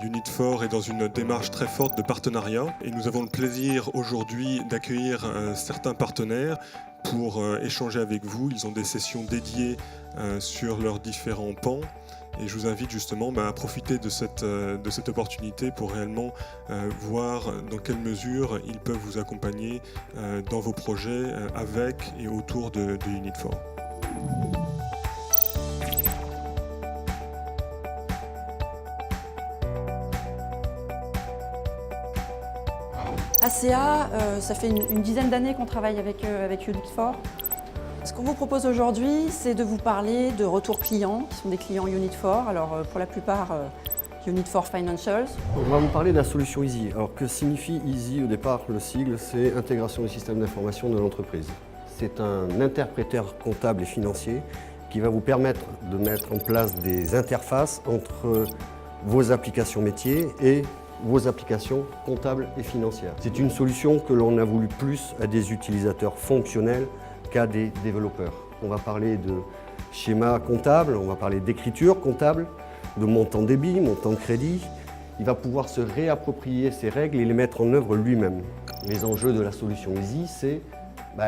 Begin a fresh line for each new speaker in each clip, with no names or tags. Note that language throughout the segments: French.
Unit4 est dans une démarche très forte de partenariat et nous avons le plaisir aujourd'hui d'accueillir certains partenaires pour échanger avec vous. Ils ont des sessions dédiées sur leurs différents pans. Et je vous invite justement à profiter de cette opportunité pour réellement voir dans quelle mesure ils peuvent vous accompagner dans vos projets avec et autour de Unit4.
ACA, ça fait une dizaine d'années qu'on travaille avec Unit4. Ce qu'on vous propose aujourd'hui, c'est de vous parler de retours clients, qui sont des clients Unit4. Alors pour la plupart, Unit4 Financials.
On va vous parler de la solution Easy. Alors que signifie Easy au départ? Le sigle, c'est intégration du système d'information de l'entreprise. C'est un interpréteur comptable et financier qui va vous permettre de mettre en place des interfaces entre vos applications métiers et vos applications comptables et financières. C'est une solution que l'on a voulu plus à des utilisateurs fonctionnels qu'à des développeurs. On va parler de schéma comptable, on va parler d'écriture comptable, de montant débit, montant crédit. Il va pouvoir se réapproprier ces règles et les mettre en œuvre lui-même. Les enjeux de la solution Easy, c'est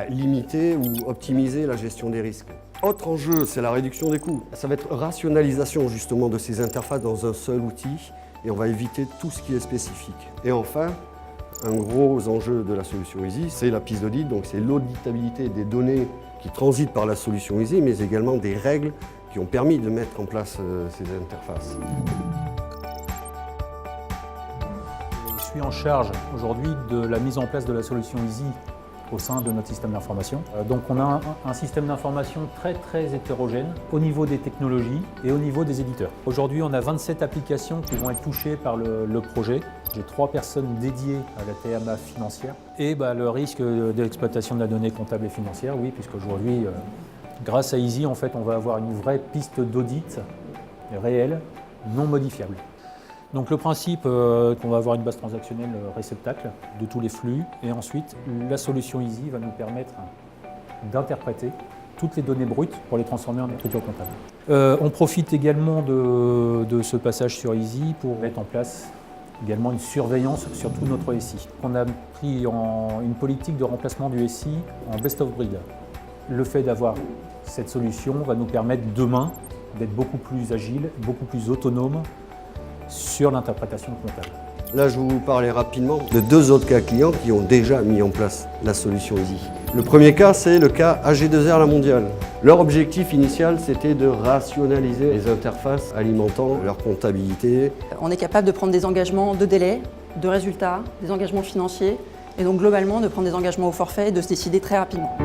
limiter ou optimiser la gestion des risques. Autre enjeu, c'est la réduction des coûts. Ça va être rationalisation justement de ces interfaces dans un seul outil et on va éviter tout ce qui est spécifique. Et enfin, un gros enjeu de la solution Easy, c'est la piste d'audit, donc c'est l'auditabilité des données qui transitent par la solution Easy, mais également des règles qui ont permis de mettre en place ces interfaces.
Je suis en charge aujourd'hui de la mise en place de la solution Easy au sein de notre système d'information. Donc on a un système d'information très hétérogène au niveau des technologies et au niveau des éditeurs. Aujourd'hui on a 27 applications qui vont être touchées par le projet. J'ai 3 personnes dédiées à la TMA financière. Et le risque de l'exploitation de la donnée comptable et financière, oui, puisqu'aujourd'hui, grâce à Easy, en fait, on va avoir une vraie piste d'audit réelle, non modifiable. Donc le principe, qu'on va avoir une base transactionnelle réceptacle de tous les flux, et ensuite la solution Easy va nous permettre d'interpréter toutes les données brutes pour les transformer en écriture comptable. On profite également de ce passage sur Easy pour mettre en place également une surveillance sur tout notre SI. On a pris une politique de remplacement du SI en best of breed. Le fait d'avoir cette solution va nous permettre demain d'être beaucoup plus agile, beaucoup plus autonome sur l'interprétation comptable.
Là, je vais vous parler rapidement de 2 autres cas clients qui ont déjà mis en place la solution Easy. Le premier cas, c'est le cas AG2R La Mondiale. Leur objectif initial, c'était de rationaliser les interfaces alimentant leur comptabilité.
On est capable de prendre des engagements de délai, de résultats, des engagements financiers, et donc globalement de prendre des engagements au forfait et de se décider très rapidement.